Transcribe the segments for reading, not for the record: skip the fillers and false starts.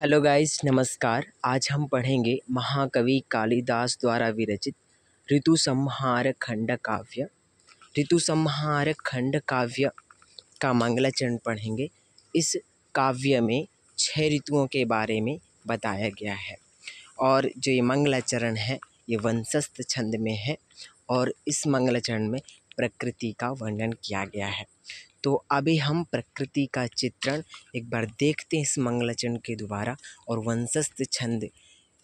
Hello guys, नमस्कार। आज हम पढ़ेंगे महाकवि कालिदास द्वारा विरचित ऋतुसंहार खंड काव्य। ऋतुसंहार खंड काव्य का मंगलाचरण पढ़ेंगे। इस काव्य में 6 ऋतुओं के बारे में बताया गया है और जो ये मंगलाचरण है ये वंशस्थ छंद में है और इस मंगलाचरण में प्रकृति का वर्णन किया गया है। तो अभी हम प्रकृति का चित्रण एक बार देखते हैं इस मंगलाचरण के द्वारा और वंशस्थ छंद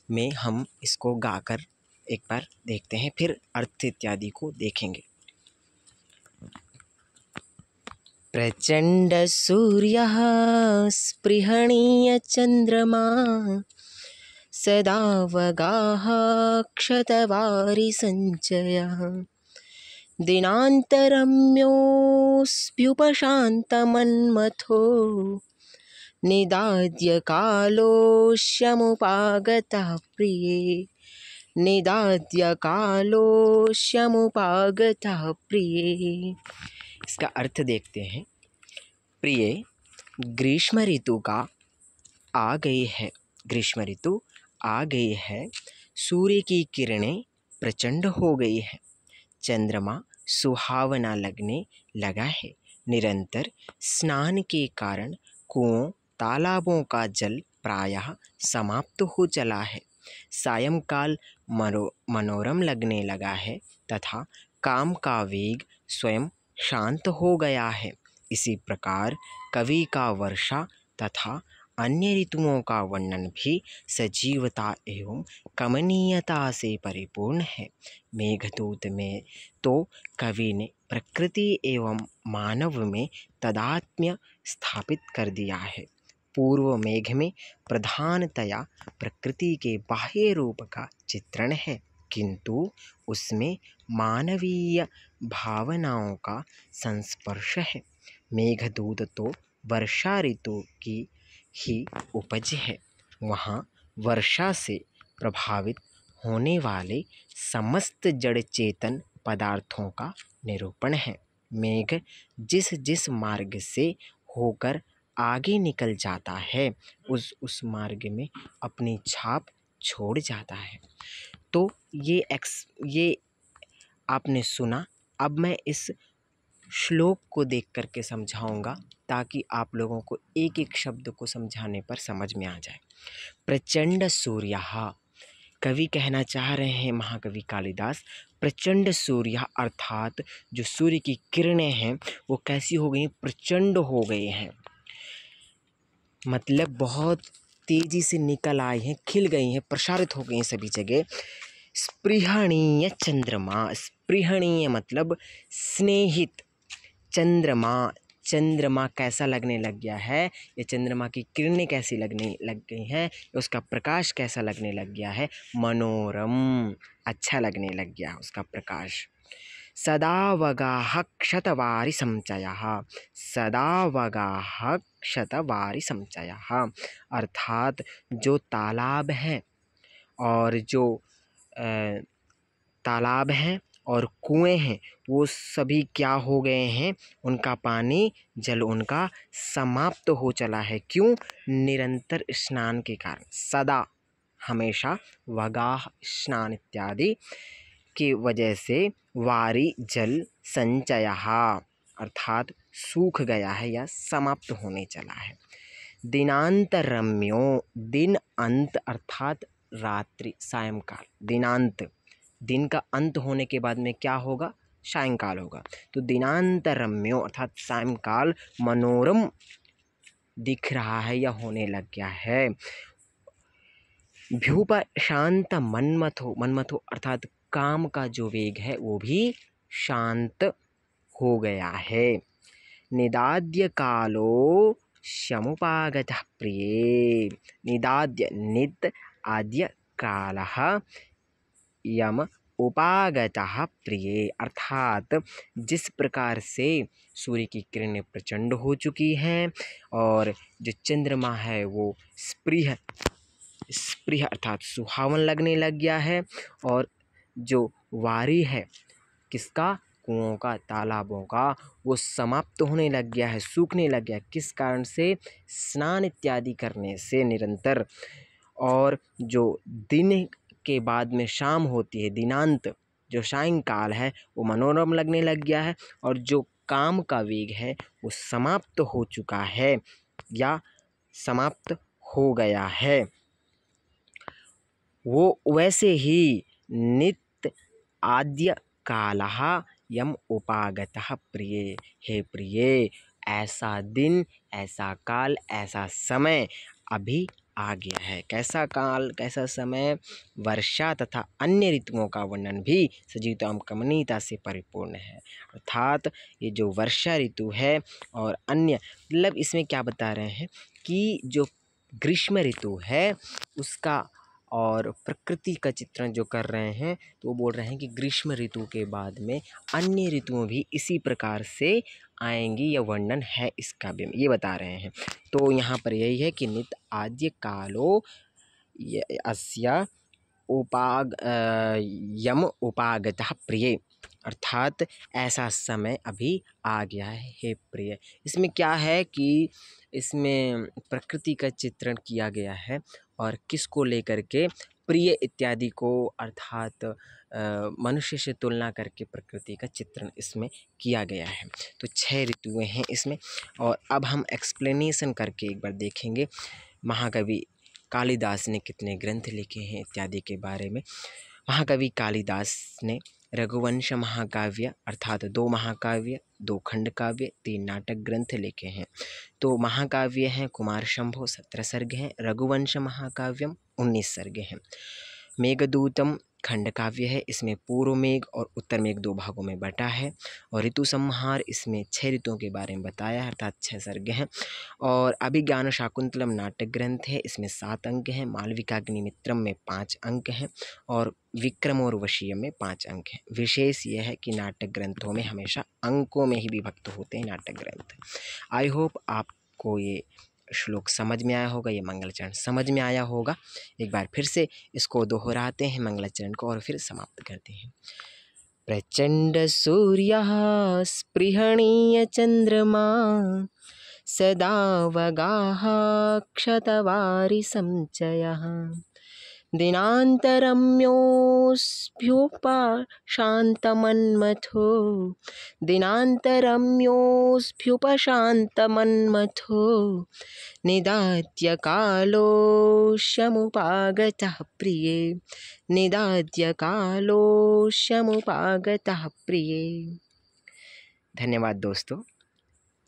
में हम इसको गाकर एक बार देखते हैं, फिर अर्थ इत्यादि को देखेंगे। प्रचंड सूर्यः स्पृहणीय चंद्रमा सदा वगाः क्षतवारि संचयः दिनान्तरम्योऽस्भ्युपशान्तमन्मथो निदाद्य कालोऽस्यमुपागतः प्रिये निदाद्य कालोऽस्यमुपागतः प्रिये। इसका अर्थ देखते हैं। प्रिय, ग्रीष्म ऋतु का आ गई है, ग्रीष्म ऋतु आ गई है। सूर्य की किरणें प्रचंड हो गई है, चंद्रमा सुहावना लगने लगा है। निरंतर स्नान के कारण कुओं तालाबों का जल प्रायः समाप्त हो चला है। सायंकाल मनोरम लगने लगा है तथा काम का वेग स्वयं शांत हो गया है। इसी प्रकार कवि का वर्षा तथा अन्य ऋतुओं का वर्णन भी सजीवता एवं कमनीयता से परिपूर्ण है। मेघदूत में तो कवि ने प्रकृति एवं मानव में तादात्म्य स्थापित कर दिया है। पूर्व मेघ में प्रधानतया प्रकृति के बाह्य रूप का चित्रण है, किंतु उसमें मानवीय भावनाओं का संस्पर्श है। मेघदूत तो वर्षा ऋतु की ही उपज है। वहाँ वर्षा से प्रभावित होने वाले समस्त जड़ चेतन पदार्थों का निरूपण है। मेघ जिस जिस मार्ग से होकर आगे निकल जाता है उस मार्ग में अपनी छाप छोड़ जाता है। तो ये आपने सुना। अब मैं इस श्लोक को देख करके समझाऊंगा ताकि आप लोगों को एक एक शब्द को समझाने पर समझ में आ जाए। प्रचंड सूर्यः, कवि कहना चाह रहे हैं महाकवि कालिदास, प्रचंड सूर्य अर्थात जो सूर्य की किरणें हैं वो कैसी हो गई, प्रचंड हो गए हैं। मतलब बहुत तेजी से निकल आई हैं, खिल गई हैं, प्रसारित हो गई हैं सभी जगह। स्पृहणीय चंद्रमा, स्पृहणीय मतलब स्नेहित। चंद्रमा, चंद्रमा कैसा लगने लग गया है, ये चंद्रमा की किरणें कैसी लगने लग गई हैं, उसका प्रकाश कैसा लगने लग गया है, मनोरम, अच्छा लगने लग गया उसका प्रकाश। सदा वगाह क्षतवारि संचयः, सदा वगाह क्षतवारि संचयः अर्थात जो तालाब है और जो तालाब हैं और कुएं हैं वो सभी क्या हो गए हैं, उनका पानी जल उनका समाप्त हो चला है। क्यों? निरंतर स्नान के कारण। सदा हमेशा, वगाह स्नान इत्यादि की वजह से, वारी जल संचयः अर्थात सूख गया है या समाप्त होने चला है। दिनांतरम्यो, दिन अंत अर्थात रात्रि, सायंकाल। दिनांत, दिन का अंत होने के बाद में क्या होगा, सायंकाल होगा। तो दिनांतरम्यो अर्थात सायंकाल मनोरम दिख रहा है या होने लग गया है। भ्युपशांत मन्मथो, मन्मथो अर्थात काम का जो वेग है वो भी शांत हो गया है। निदाद्य कालो शमुपागतः प्रिये, निदाद्य निद आद्य कालः यम उपागतः प्रिये अर्थात जिस प्रकार से सूर्य की किरणें प्रचंड हो चुकी हैं और जो चंद्रमा है वो स्पृह, स्पृह अर्थात सुहावन लगने लग गया है, और जो वारी है किसका, कुओं का, तालाबों का वो समाप्त होने लग गया है, सूखने लग गया। किस कारण से? स्नान इत्यादि करने से निरंतर। और जो दिन के बाद में शाम होती है, दिनांत जो सायंकाल है, वो मनोरम लगने लग गया है। और जो काम का वेग है वो समाप्त हो चुका है या समाप्त हो गया है। वो वैसे ही नित्य आद्य कालः यम उपागतः प्रिये। हे प्रिये, ऐसा दिन, ऐसा काल, ऐसा समय अभी आ गया है। कैसा काल, कैसा समय? वर्षा तथा अन्य ऋतुओं का वर्णन भी सजीवता कमनीयता से परिपूर्ण है। अर्थात ये जो वर्षा ऋतु है और अन्य, मतलब इसमें क्या बता रहे हैं कि जो ग्रीष्म ऋतु है उसका और प्रकृति का चित्रण जो कर रहे हैं, तो वो बोल रहे हैं कि ग्रीष्म ऋतु के बाद में अन्य ऋतुएं भी इसी प्रकार से आएंगी, या वर्णन है इसका भी, ये बता रहे हैं। तो यहाँ पर यही है कि नित्य आद्य कालो अस्य यम उपागतः प्रिय, अर्थात ऐसा समय अभी आ गया है हे प्रिय। इसमें क्या है कि इसमें प्रकृति का चित्रण किया गया है और किसको लेकर के? प्रिय इत्यादि को, अर्थात मनुष्य से तुलना करके प्रकृति का चित्रण इसमें किया गया है। तो 6 ऋतुएं हैं इसमें। और अब हम एक्सप्लेनेशन करके एक बार देखेंगे महाकवि कालिदास ने कितने ग्रंथ लिखे हैं इत्यादि के बारे में। महाकवि कालिदास ने रघुवंश महाकाव्य अर्थात 2 महाकाव्य, 2 खंड काव्य, 3 नाटक ग्रंथ लिखे हैं। तो महाकाव्य हैं कुमार शंभो 17 सर्ग हैं, रघुवंश महाकाव्यम 19 सर्ग हैं। मेघदूतम खंड काव्य है, इसमें पूर्व मेघ और उत्तर मेघ 2 भागों में बटा है। और ऋतु संहार, इसमें 6 ऋतुओं के बारे में बताया है, अर्थात 6 सर्ग हैं। और अभिज्ञान शाकुंतलम नाटक ग्रंथ है, इसमें 7 अंक हैं। मालविकाग्निमित्रम में 5 अंक हैं और विक्रम और वशीयम में 5 अंक हैं। विशेष यह है कि नाटक ग्रंथों में हमेशा अंकों में ही विभक्त होते हैं नाटक ग्रंथ। आई होप आपको ये श्लोक समझ में आया होगा, ये मंगलचरण समझ में आया होगा। एक बार फिर से इसको दोहराते हैं मंगलचरण को और फिर समाप्त करते हैं। प्रचंड सूर्यः स्पृहणीय चंद्रमा सदा वगाः क्षतवारि संचयः दिनान्तरम्योऽस्भ्युपशान्तमन्मथो निदात्य कालोऽस्यमुपागतः प्रिये, निदात्य कालोऽस्यमुपागतः प्रिये। धन्यवाद दोस्तों।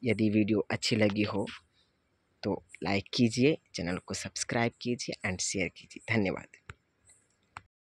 यदि वीडियो अच्छी लगी हो तो लाइक कीजिए, चैनल को सब्सक्राइब कीजिए एंड शेयर कीजिए। धन्यवाद।